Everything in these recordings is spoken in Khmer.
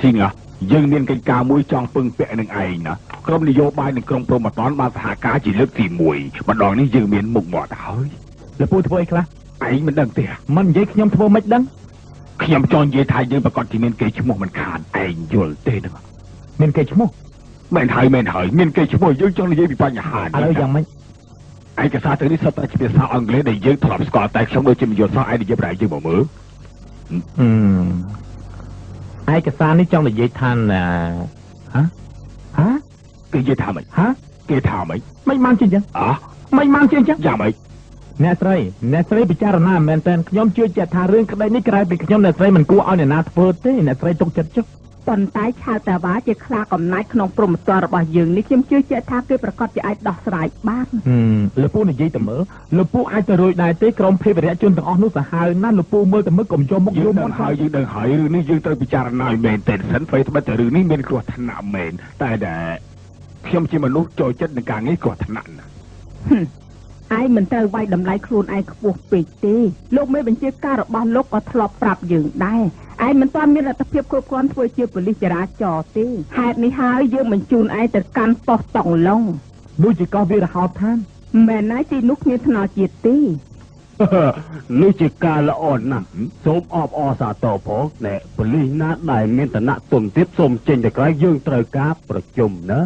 ស៊ីងយើងមានកិច្ចការមួយចង់ពឹងពាក់នឹងឯងណាក្រុមនយោបាយនឹងក្រុងព្រំប្រទានបានសហការជាលើកទី1ម្ដងនេះយើងមានមុខមាត់ហើយលពូធ្វើអីខ្លះឯងមិនដឹងទេមិននិយាយខ្ញុំធ្វើមិនដឹងខ្ញុំចង់និយាយថាយើងប្រកាសជាមានកេរ្តិ៍ឈ្មោះមិនខានឯងយល់ទេនឹងមានកេរ្តិ៍ឈ្មោះមែនហើយមានកេរ្តិ៍ឈ្មោះយើងចង់និយាយពីបញ្ហាឥឡូវយ៉ាងម៉េចឯកសារទាំងនេះសុទ្ធតែជាភាសាអង់គ្លេសដែលយើងធ្លាប់ស្គាល់តែខ្ញុំដូចជាមិនយល់សោះឯងនិយាយប្រហែលយើងមកមើលឯកសារនេះចង់និយាយថាហ៎គេនិយាយថាម៉េចគេថាម៉េចមិនបានជាអញ្ចឹងមិនបានជាអញ្ចឹងយ៉ាងម៉េចអ្នកស្រីពិចារណាមែនតើខ្ញុំជឿជាក់ថារឿងក្តីនេះក្រៅពីខ្ញុំអ្នកស្រីមិនគួរឲ្យអ្នកណាធ្វើទេអ្នកស្រីទុកចិត្តចុះប៉ុន្តែឆៅតាវ៉ាជាខ្លាកំណាចក្នុងព្រំប្រទានរបស់យើងនេះខ្ញុំជឿជាក់ថាគេប្រកាសជាអាចដោះស្រាយបានលោកពូនិយាយទៅមើលលោកពូអាចទៅរួចដែរទេក្រុមភេរវជនទាំងអស់នោះសាហាវណាស់លោកពូមើលទៅមើលកុំចូលមុខយល់មកហើយយើងដឹងហើយរឿងនេះយើងត្រូវពិចារណាឲ្យមែនទេសិនអ្វីត្បិតតែរឿងនេះមានគ្រោះថ្នាក់មែនតែខ្ញុំជាមនុស្សចូលចិត្តនឹងការងារគ្រោះថ្នាក់ណាឯងមិនត្រូវវាយតម្លៃខ្លួនឯងខ្ពស់ពេកទេលោកមេបញ្ជាការរបស់លោកក៏ធ្លាប់ប្រាប់យើងដែរឯងមិនទាន់មានលទ្ធភាពគ្រប់គ្រាន់ធ្វើជាប៉ូលីសចរាចរណ៍ទេហេតុនេះហើយយើងបញ្ជូនឯងទៅកាន់ប៉ុស្តិ៍តុងឡុងដូចជាកោះវារហោឋានមែនហើយទីនោះគ្មានថ្នាក់ជាតិទេនេះជាការល្អណាស់សូមអបអរសាទរផងអ្នកប៉ូលីសណាដែលមានឋានៈទុនទៀតសូមចេញទៅក្រៅយើងត្រូវការប្រជុំណា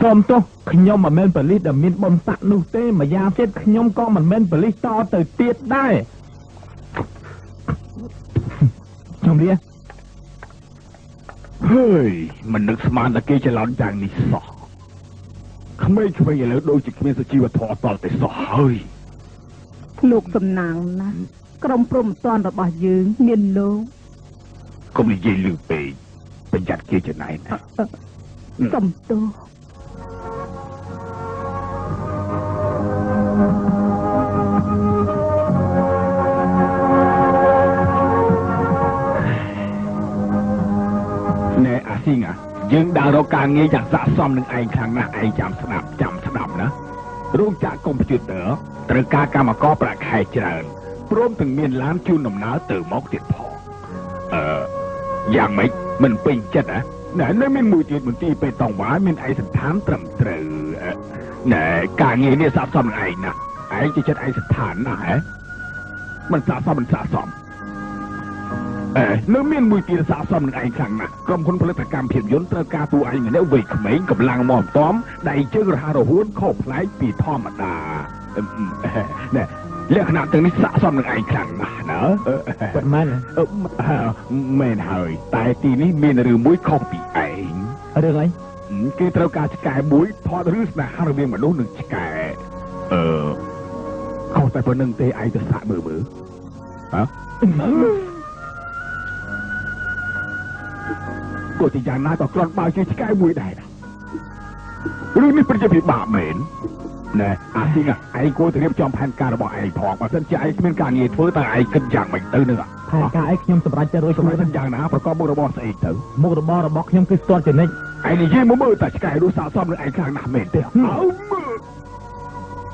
សូមទោសខ្ញុំមិនមែនប៉ូលីសដែលមានបុណ្យស័ក្តិនោះទេម្យ៉ាងទៀតខ្ញុំក៏មិនមែនប៉ូលីសតទៅទៀតដែរខ្ញុំលាហើយមិននឹកស្មានតែគេច្រឡំយ៉ាងនេះសោះក្មេងៗឥឡូវដូចជាគ្មានសុជីវធម៌តល់តែសោះហើយលោកសំណាងណាក្រុមព្រំប្រទានរបស់យើងមានលោកកុំនិយាយលឺពេកប្រយ័ត្នគេច្នៃណាសំទោសយើងដើររកការងារយ៉ាងស័ក្តិសមនឹងឯងខាងណាឯងចាំស្ដាប់ណារោងចក្រកុំព្យូទ័រត្រូវការកម្មករប្រាក់ខែច្រើនព្រមទាំងមានឡានជូនដំណើរទៅមកទៀតផងយ៉ាងម៉េចមិនពេញចិត្តណែនៅមានមួយទៀតមន្ទីរពេទ្យតងវ៉ាមានឯកសណ្ឋានត្រឹមត្រូវណែការងារនេះស័ក្តិសមនឹងឯងណាឯងជាចិត្តឯកសណ្ឋានណាមិនស័ក្តិសមនៅមានមួយទៀតស័ក្តិសមនឹងឯងខ្លាំងណាស់ក្រុមហ៊ុនផលិតកម្មភាពយន្តត្រូវការតួឯងម្នាក់វ័យក្មេងកម្លាំងមាំទាំដៃជើងរហ័សរហួនខុសប្លែកពីធម្មតាណែលក្ខណៈទាំងនេះស័ក្តិសមនឹងឯងខ្លាំងណាស់ណាប៉ុន្មានមែនហើយតែទីនេះមានរឿងមួយខុសពីឯងរឿងអីគេត្រូវការឆ្កែមួយថតរឿងស្នេហារវាងមនុស្សនិងឆ្កែខុសតែប៉ុណ្្នឹងទេឯងទៅសាកមើលក៏ជាយ៉ាងណាក៏គ្រាន់បើជាឆ្កែមួយដែររឿងនេះពិតជាពិបាកមែនណែអាស៊ីងឯងគួរទៅរៀបចំផែនការរបស់ឯងផងបើមិនជាឯងគ្មានការងារធ្វើតែឯងគិតយ៉ាងម៉េចទៅនឹងផែនការឯងខ្ញុំសម្រេចចិត្តរួចសម្រាប់យ៉ាងណាប្រកបមុខរបរស្អីទៅមុខរបររបស់ខ្ញុំគឺស្ទាត់ជានិច្ចឯងនិយាយមកមើលតែឆ្កែនោះស័ក្តិសមនឹងឯងខ្លាំងណាស់មែនទេ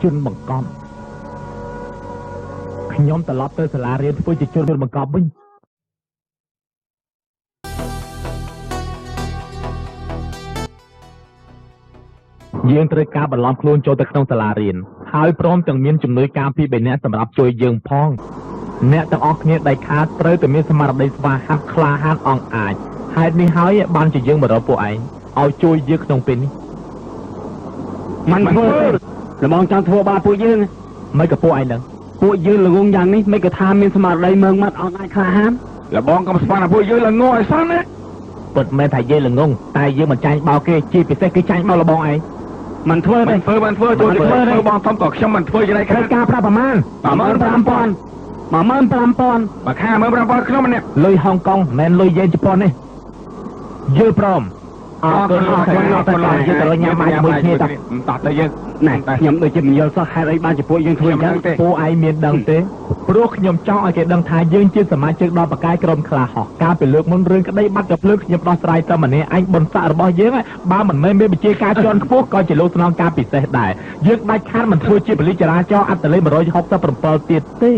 ជនបង្កប់ខ្ញុំត្រឡប់ទៅសាលារៀនធ្វើជាជនបង្កប់វិញយើងត្រូវការបន្លំខ្លួនចូលទៅក្នុងសាលារៀនហើយព្រមទាំងមានជំនួយការពី3នាក់សម្រាប់ជួយយើងផងអ្នកទាំងអស់គ្នាដៃខាតត្រូវតែមានស្មារតីស្វាហាប់ក្លាហានអង់អាចហេតុនេះហើយបានជាយើងមករកពួកឯងឲ្យជួយយើងក្នុងពេលនេះមិនធ្វើល្មងចង់ធ្វើបាបពួកយើងមិនក៏ពួកឯងនឹងពួកយើងល្ងងយ៉ាងនេះមិនក៏ថាមានស្មារតីមើងម៉ាត់អង់អាចក្លាហានល្បងកុំស្មានថាពួកយើងល្ងងឲ្យសោះណាពិតមែនថាយើងល្ងងតែយើងមិនចាញ់បោកគេជាពិសេសគេចាញ់បោកល្បងឯងមិនធ្វើទេបានធ្វើចូលធ្វើបងធំក៏ខ្ញុំមិនធ្វើយ៉ាងណាខាងការប្រាប់ប្រមាណ15000បើខា15000ខ្ញុំម្នាក់លុយហុងកុងមិនលុយយេនជប៉ុននេះយល់ព្រមអរគុណអរគុណអរគុណយើងទៅញ៉ាំបាយជាមួយគ្នាតោះតែយើងណែតែខ្ញុំដូចជាមិនយល់សោះហេតុអីបានជាពួកយើងធ្វើអញ្ចឹងពួកឯងមានដឹងទេព្រោះខ្ញុំចង់ឲ្យគេដឹងថាយើងជាសមាជិកដល់បកាយក្រុមខ្លាហោះការពីលើកមុនរឿងក្តីបាត់កាភ្លើងខ្ញុំដោះស្រាយតែម្នាក់ឯងបុណ្យស័ក្តិរបស់យើងបើមិនមែនមានវិជាការជាន់ខ្ពស់ក៏ជាលោកស្នងការពិសេសដែរយើងដាច់ខាតមិនធ្វើជាប៉ូលីសចរាចរណ៍អត្តលេខ167ទៀតទេ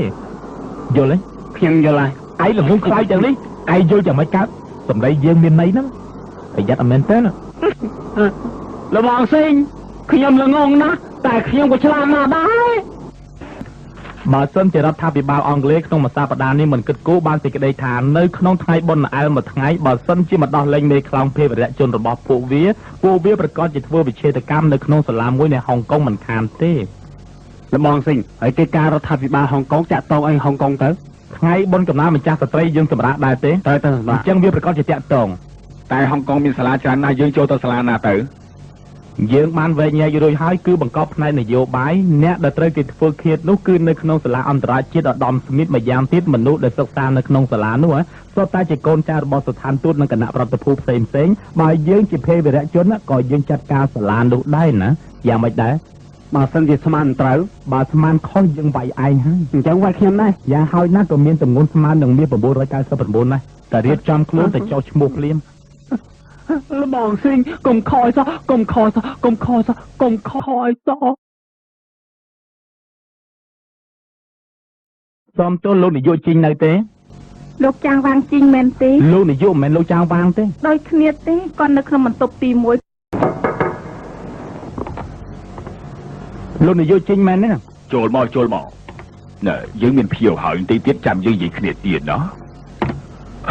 យល់ទេខ្ញុំយល់ហើយ ai là muốn khai chẳng đi ai vô chẳng mấy cá tầm đây dương miền này đó phải dắt ở miền tây nè là bọn sinh khi em là ngon đó tại khi em có chơi mà đấy bà sân chỉรับทาពិបាលអង់គ្លេសក្នុងមួយសប្តាហ៍នេះមិនគិតគូរបានពីក្តីថានៅក្នុងថ្ងៃបុណ្យអែលមួយថ្ងៃបើសិនជាមកដោះលែងមេខ្លោងភេរវជនរបស់ពួកវាប្រកាសជាធ្វើវិឆេទកម្មនៅក្នុងសាលាមួយនៅហុងកុងមិនខានទេល្បងសិញហើយគេការរដ្ឋាភិបាលហុងកុងចាក់តងអីហុងកុងទៅថ្ងៃបុណ្យកំណើតម្ចាស់ស្ត្រីយើងសម្រាប់ដែរទេទៅអញ្ចឹងវាប្រកាសជាចាក់តងតែហុងកុងមានសាលាច្រើនណាស់យើងចូលទៅសាលាណាទៅយើងបានវែងញែករួចហើយគឺបង្កប់ផ្នែកនយោបាយអ្នកដែលត្រូវគេធ្វើឃាតនោះគឺនៅក្នុងសាលាអន្តរជាតិឧត្តមស្មិតម្យ៉ាងទៀតមនុស្សដែលសិក្សានៅក្នុងសាលានោះសុទ្ធតែជាកូនចៅរបស់ស្ថានទូតនិងគណៈប្រតិភូផ្សេងបើយើងជាភេរវជនក៏យើងចាត់ការសាលានោះដែរណាយ៉ាងម៉េចដែរបើសិនជាស្មានត្រូវបើស្មានខុសយើងវាយឯងហើយអញ្ចឹងវាយខ្ញុំដែរយ៉ាងហើយណាស់ក៏មានទម្ងន់ស្មើនឹងមាន999ដែរតែរៀបចំខ្លួនទៅចោលឈ្មោះភ្លាមលបងសិងកុំខយសោះកុំខយសោះកុំខយសោះកុំខយសោះសំទោសលោកនាយកជីងនៅទេលោកចាងវាងជីងមែនទេលោកនាយកមិនមែនលោកចាងវាងទេដោយគ្នាទេគាត់នៅក្នុងបន្ទប់ទី1លោកនាយកជីងមែនទេចូលមកណែយើងមានភៀវហើយបន្តិចទៀតចាំយើងនិយាយគ្នាទៀតណា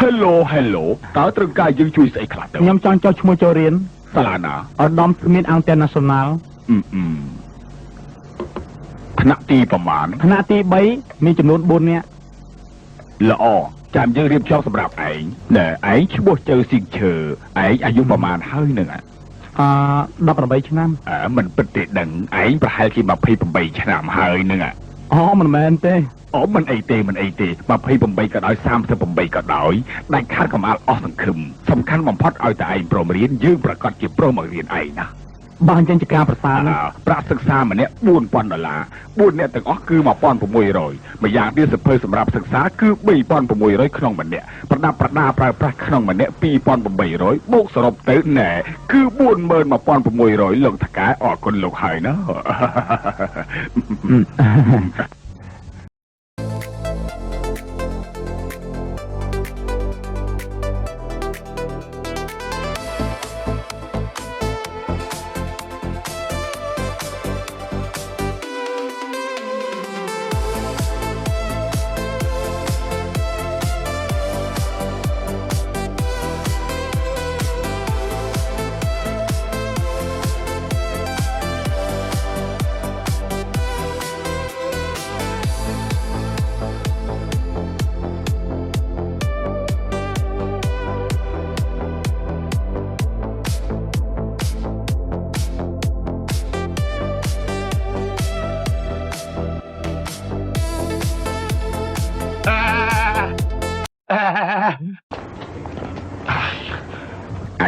Hello តើត្រូវការយើងជួយស្អីខ្លះទៅខ្ញុំចង់ចុះឈ្មោះចូលរៀនសាលាណាឧត្តមស្មិត្តអង្គការ National ថ្នាក់ទីប្រមាណថ្នាក់ទី3មានចំនួន4នាក់ល្អចាំយើងរៀបចំសម្រាប់ឯងណែឯងឈ្មោះជើស៊ីងឈើឯងអាយុប្រមាណហើយនឹង18ឆ្នាំមិនពិតទេដឹងឯងប្រហែលជា28ឆ្នាំហើយនឹងមិនមែនទេមិនអីទេ28ក៏ដោយ38ក៏ដោយដាច់ខាតកំអាលអស់សង្ឃឹមសំខាន់បំផុតឲ្យតែឯងព្រមរៀនយើងប្រកាសជាព្រមឲ្យរៀនឯងណាបានចឹងជាការប្រសើរណាស់ប្រាក់សិក្សាម្នាក់$4,000 4នាក់ទាំងអស់គឺ$1,600ម្យ៉ាងទៀតសភៅសម្រាប់សិក្សាគឺ$3,600ក្នុងម្នាក់ប្រដាប់ប្រដាប្រើប្រាស់ក្នុងម្នាក់$2,800បូកសរុបទៅណែគឺ$41,600លោកថកែអរគុណលោកហើយណា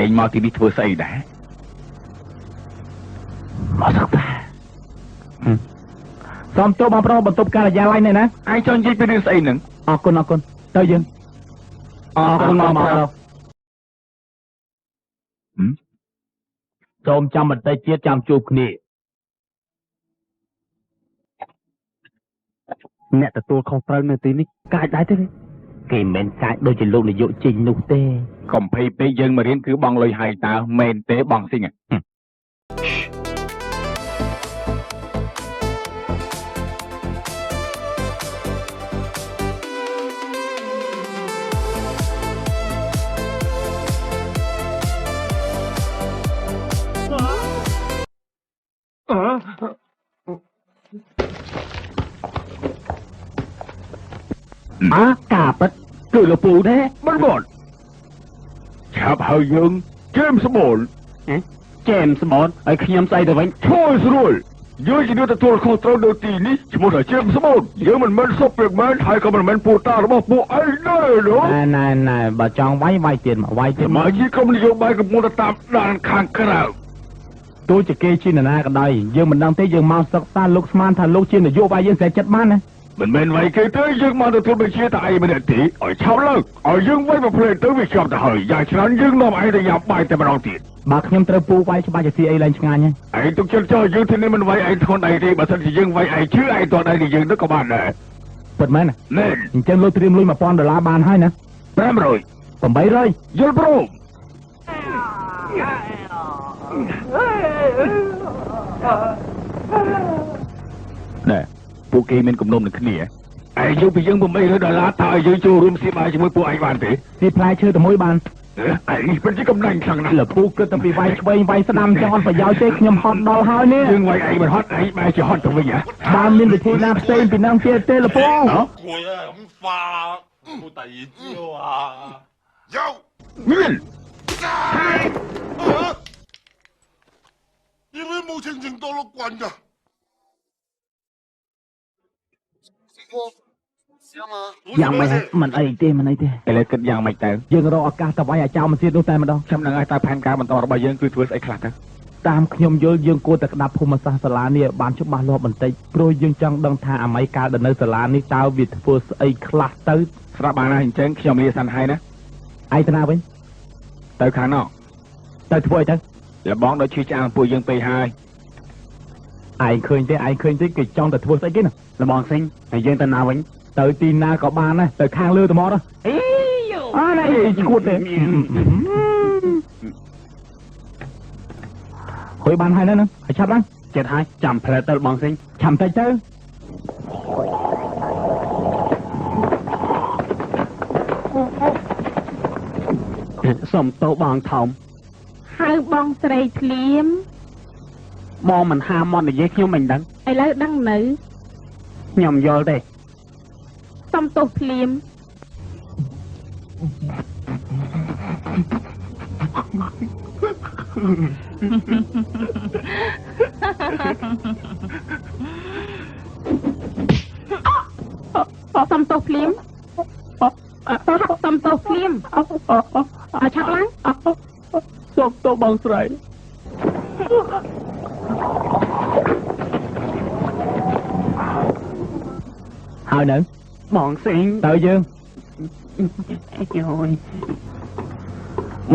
ឯងមកទីនេះធ្វើស្អីដែរមកសិក្សាសូមទោសបងប្រុសបន្ទប់ការិយាល័យនេះណាឯងចង់និយាយពីរឿងស្អីហ្នឹងអរគុណទៅយើងអរគុណបងប្រុសសូមចាំបន្តិចទៀតចាំជួបគ្នាអ្នកទទួលខុសត្រូវនៅទីនេះកាចដែរទេគេមិនកាចដូចជាលោកនាយកជីងនោះទេកុំភ័យពេកយើងមករៀនគឺបងលុយហើយតើមែនទេបងស៊ីងការពិតគឺលោកពូទេបងឆាប់ហើយយើងជេមស្បូលឲ្យខ្ញុំស្អីទៅវិញជួយស្រួលយើងជាអ្នកទទួលខុសត្រូវនៅទីនេះឈ្មោះថាជេមស្បូលយើងមិនមែនសុបពេកមែនហើយក៏មិនមែនពូតារបស់ពួកឯងដែរណែបើចង់វាយទៀតមកវាយទៀតមកជាក្រុមនយោបាយកំពុងតែតាមដានខាងក្រៅទោះជាគេជានរណាក៏ដោយយើងមិនដឹងទេយើងមកសិក្សាលោកស្មានថាលោកជានយោបាយយើងស្រែចិត្តបានណាមិនមែនវាយគេទេយើងមកទទួលបញ្ជាតែឯងម្នាក់ទេឲ្យឆាប់ឡើងឲ្យយើងវាយប្រភ្លេចទៅវាជាប់ទៅហើយយ៉ាងច្រើនយើងនាំឯងទៅយ៉ាប់បាយតែម្ដងទៀតបើខ្ញុំត្រូវពូវាយច្បាស់ជាស៊ីអីឡើងឆ្ងាញ់ហើយឯងទុកចិត្តចោលយើងទីនេះមិនវាយឯងធ្ងន់អីទេបើសិនជាយើងវាយឯងជឿឯងតោះដៃយើងទៅក៏បានដែរ ពិតមែន មែន អញ្ចឹងលោកត្រៀមលុយ$1000បានហើយណា 500 800 យល់ព្រមណែពួកគេមានគំនុំនឹងគ្នាឯងយកពីយើង$800តើឲ្យយើងចូលរួមសៀបបាយជាមួយពួកឯងបានទេ ទីផ្លែឈើតែមួយបាន ឯងពិតជាកំណាញ់ខ្លាំងណាស់ លពូគិតតែពីវាយឆ្វេងវាយស្ដាំចឹងអត់ប្រយោជន៍ទេខ្ញុំហត់ដល់ហើយនេះ យើងវាយឯងមិនហត់ឯងបែរជាហត់ទៅវិញហ៎ បានមានវិធីណាផ្សេងពីនឹងទៀតទេលពូ 攰啊，咁化冇第二招啊！有 មាន 點解冇清清多碌棍㗎？យ៉ាងម៉េចមិនអីទេមិនអីទេ ឥឡូវគិតយ៉ាងម៉េចទៅ យើងរកឱកាសទៅវាយអាចោមិនទៀតនោះតែម្ដង ខ្ញុំនឹងឲ្យតើផែនការបន្តរបស់យើងគឺធ្វើស្អីខ្លះទៅ តាមខ្ញុំយល់យើងគួរតែក្តាប់ភូមិសាស្ត្រសាលានេះបានច្បាស់លាស់បន្តិចព្រោះយើងចង់ដឹងថាអាម៉ៃកាលដែលនៅសាលានេះតើវាធ្វើស្អីខ្លះទៅ ស្រាប់បានហើយអញ្ចឹងខ្ញុំលាសិនហើយណា ឯងទៅណាវិញ ទៅខាងនោះ ទៅធ្វើអីទៅ លបងដូចឈឺឆ្អាងពួកយើងពេកហើយ ឯងឃើញទេគេចង់តែធ្វើស្អីគេណាលបងសិញហើយយើងទៅណាវិញទៅទីណាក៏បានដែរទៅខាងលើទៅមកទៅអីយោអានេះឈួតទេហុយបានហើយហ្នឹងហើយឆាប់ឡើងចិត្តហើយចាំផ្លែទៅលបងសិញឆាំតិចទៅសុំតោបងថោម ហៅបងស្រីភ្លាម បងមិនហាមត់និយាយខ្ញុំមិនដឹង ឥឡូវដឹងនៅ ខ្ញុំយល់ទេ សុំទោសភ្លាម សំទោសភ្លាមសំទោសភ្លាមឲ្យឆាប់ឡើង សុំតោបងស្រីហើយនៅបងសិងទៅយើងយ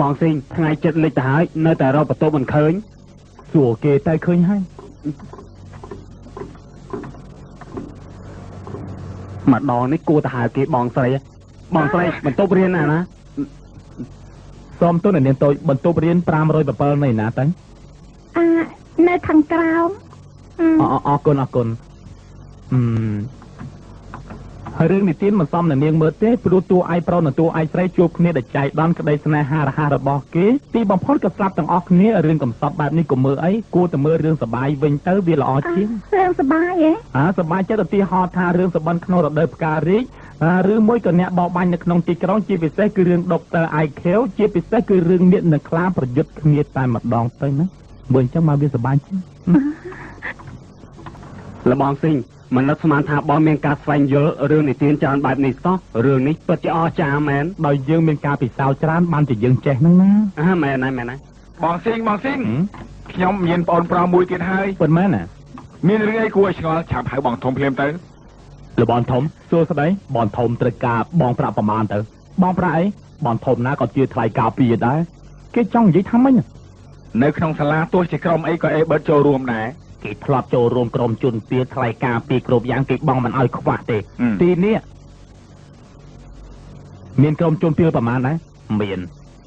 បងសិងថ្ងៃចិត្តលិចទៅហើយនៅតែរកបន្ទប់មិនឃើញសួរគេតែឃើញហើយម្ដងនេះគួរទៅហៅគេបងស្រីបន្ទប់រៀនណាសូមទូននាងតូចបន្ទប់រៀន507នៃណាទៅ នៅខាងក្រោម អរគុណហើយរឿងនេះទៀនមិនសមនឹងនាងមើលទេព្រោះតួឯងប្រុសនិងតួឯងស្រីជួបគ្នាដោយចៃដន្យក្តីស្នេហារហ័សរបស់គេទីបំផុតក៏ស្លាប់ទាំងអស់គ្នារឿងកំសត់បែបនេះក៏មើលអីគួរតែមើលរឿងសប្បាយវិញទៅវាល្អជាង រឿងសប្បាយហ៎ សប្បាយចិត្តឧទាហរណ៍ថារឿងសបិនក្នុងរដូវផ្ការីកឬមួយក៏អ្នកបោកបាញ់នៅក្នុងទីក្រុងជាពិសេសគឺរឿងដុកទ័រ IQ ជាពិសេសគឺរឿងនាគនិងខ្លាប្រយុទ្ធគ្នាតែម្ដងទៅណាមើលអញ្ចឹងមកវាសប្បាយជាងលបងសិងមិននឹកស្មានថាបងមានការស្វែងយល់រឿងនិទានច្រើនបែបនេះសោះរឿងនេះពិតជាអស្ចារ្យមែនដោយយើងមានការពិសោធន៍ច្រើនបានជាយើងចេះហ្នឹងណាមែនណា បងស៊ីងខ្ញុំមានប្អូនប្រុសមួយទៀតហើយ ពិតមែនណា មានរឿងអីគួរឲ្យឆ្ងល់ឆាប់ហៅបងធំភ្លាមទៅ លបងធំសួស្ដីបងធំត្រូវការបងប្រាក់ប្រមាណទៅបងប្រាក់អីបងធំណាក៏ជាថ្លៃការពារដែរគេចង់និយាយថាម៉េច នៅក្នុងសាលាទោះជាក្រុមអីក៏អេបឺតចូលរួមដែរ គេធ្លាប់ចូលរួមក្រុមជនពៀថ្លៃការពារគ្រប់យ៉ាងគេបងមិនឲ្យខ្វះទេទីនេះមានក្រុមជនពៀប្រមាណដែរមាន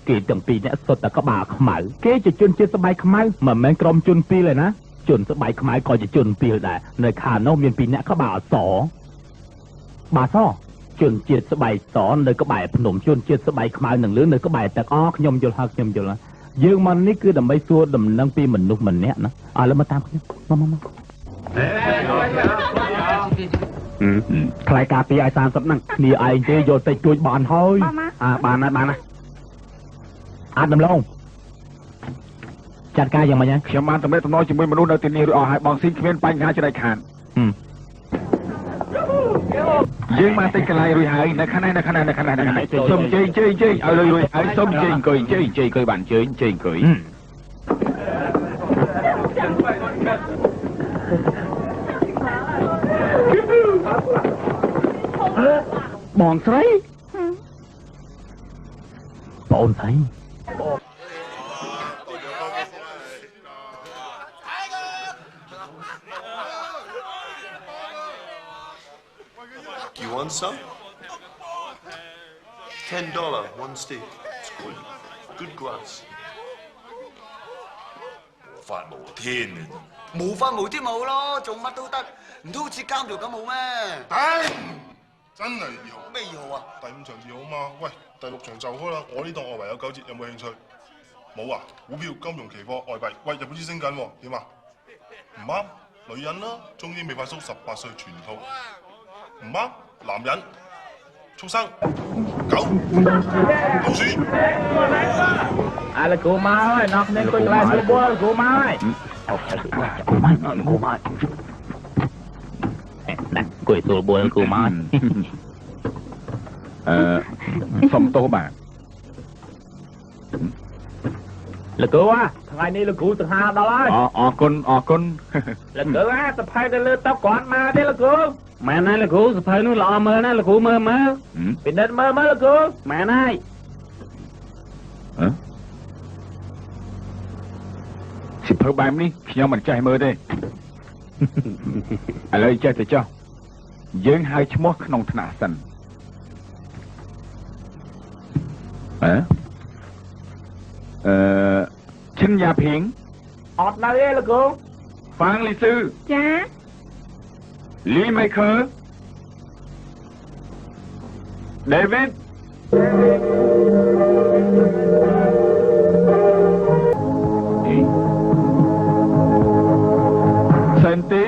គេទាំងពីរអ្នកសុទ្ធតែក្បាលខ្មៅគេជាជនជាតិស្បែកខ្មៅមិនមែនក្រុមជនពៀទេណាជនស្បែកខ្មៅក៏ជាជនពៀដែរនៅខាងនោះមានពីរអ្នកក្បាលសបាទសជនជាតិស្បែកសនៅក្បែរភ្នំជនជាតិស្បែកខ្មៅនឹងលឿននៅក្បែរទឹកខ្ញុំយល់ហើយយើងមកនេះគឺដើម្បីសួរដំណឹងពីមនុស្សម្នាក់ណាឥឡូវមកតាមខ្ញុំមកថ្លៃការពារឲ្យ30ហ្នឹងគ្នាឯងទេយកតិចទួចបានហើយបានហើយអាចដំឡងចាត់ការយ៉ាងម៉េច ខ្ញុំបានទំនាក់ទំនងជាមួយមនុស្សនៅទីនេះរួចអស់ហើយបងស៊ីងគ្មានបញ្ហាច្នៃខានយើងមកតិចកន្លែងរួចហើយនៅខាងនេះសុំជើញឲ្យរួចហើយសុំជើញអង្គុយបានជើញអង្គុយបងស្រីបងស្រី Tiger! You want some? $10 one stick. It's good grass. 無法無天嘅啫。冇法無天冇咯，做乜都得，唔通好似監獄咁好咩？頂！真係二號。咩二號啊？第5場2號嘛。喂，第6場就開啦。我呢檔外圍有9折，有冇興趣？冇啊！股票、金融、期貨、外幣。喂，日本紙升緊喎，點啊？唔啱，女人啦，中醫美髮梳18歲全套。唔啱，男人，畜生，狗，老鼠。អាលោកគ្រូមកហើយអ្នកនេះអង្គុយកន្លែងស្រួលបួលលោកគ្រូមកហើយគ្រូមកណាអង្គុយស្រួលបួលគ្រូមកសុំទោសបាទ លោកគ្រូថ្ងៃនេះលោកគ្រូទាំងហាដល់ហើយ អរគុណ លោកគ្រូសភៅទៅលើតុគាត់មកទេលោកគ្រូមែនហើយលោកគ្រូសភៅនោះល្អមើលណាលោកគ្រូមើលពិនិត្យមើលលោកគ្រូមែនហើយ សិភៅបែបនេះខ្ញុំមិនចេះមើលទេ ឥឡូវចេះទៅចុះយើងហៅឈ្មោះក្នុងថ្នាក់សិនឈិនយ៉ាភៀង អត់នៅទេលោកគ្រូ ហ្វាងលីស៊ឺ ចា លីម៉ៃខឺ David Santi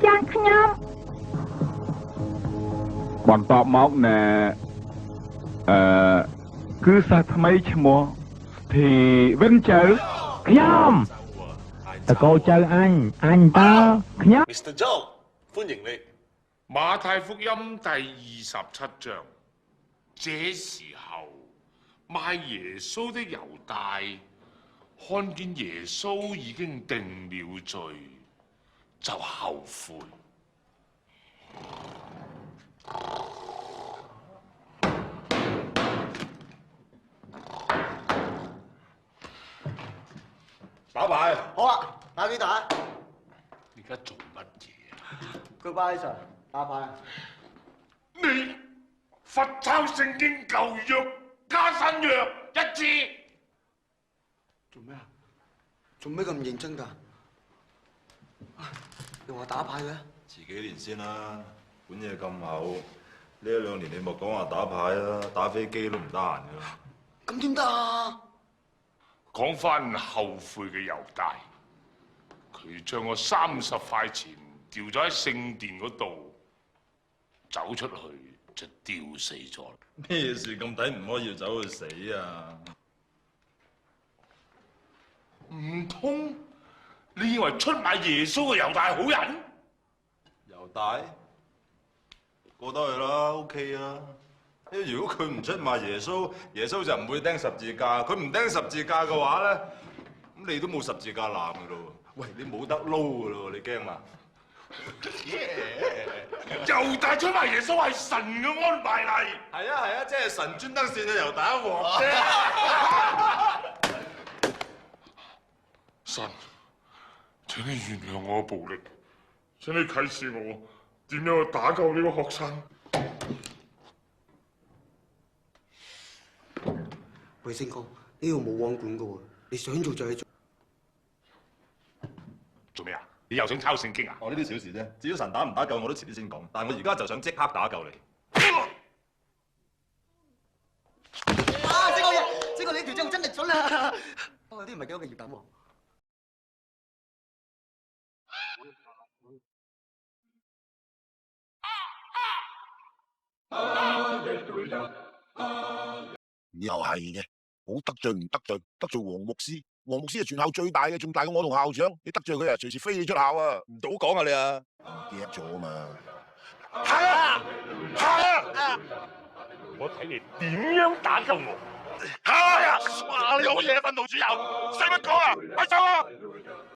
ចាខ្ញុំ បន្តមកណែគឺសាថ្មីឈ្មោះធីវិនចៅ ខ្ញុំតកោចៅអញតើខ្ញុំ Mr. Joe，歡迎你。馬太福音第27章，這時候賣耶穌的猶大看見耶穌已經定了罪，就後悔。打牌，好啦，打幾打？你而家做乜嘢啊？ Goodbye sir，打牌。你佛抄聖經舊約加新約一致。做咩啊？做咩咁認真㗎？又話打牌嘅？遲幾年先啦，本嘢咁厚，呢1-2年你莫講話打牌啦，打飛機都唔得閒㗎。咁點得啊？講翻後悔嘅猶大，佢將我30塊錢掉咗喺聖殿嗰度，走出去就吊死咗。咩事咁抵唔可以走去死啊？唔通你以為出賣耶穌嘅猶大係好人？猶大過得去啦 ，OK 啊。因為如果佢唔出賣耶穌，耶穌就唔會釘十字架。佢唔釘十字架嘅話咧，咁你都冇十字架攬噶咯。喂，你冇得撈噶咯，你驚嘛？猶大出賣耶穌係神嘅安排嚟。係啊，即係神專登扇咗猶大一鑊啫。神，請你原諒我嘅暴力，請你啟示我點樣去打救呢個學生。喂，星哥，呢度冇網管噶喎，你想做就去做。做咩啊？你又想抄聖經啊？我呢啲小事啫，至於神打唔打救我都遲啲先講。但係我而家就想即刻打救你。啊，星哥你條仗真係準啦！不過有啲唔係幾好嘅葉膽喎。又係嘅，好得罪唔得罪，得罪黃牧師。黃牧師係全校最大嘅，仲大過我同校長。你得罪佢啊，隨時飛你出校啊！唔早講啊你啊，夾咗啊嘛。係啊，我睇你點樣打救我。係啊，哇！你好嘢，訓導主任，使乜講啊？快走啊！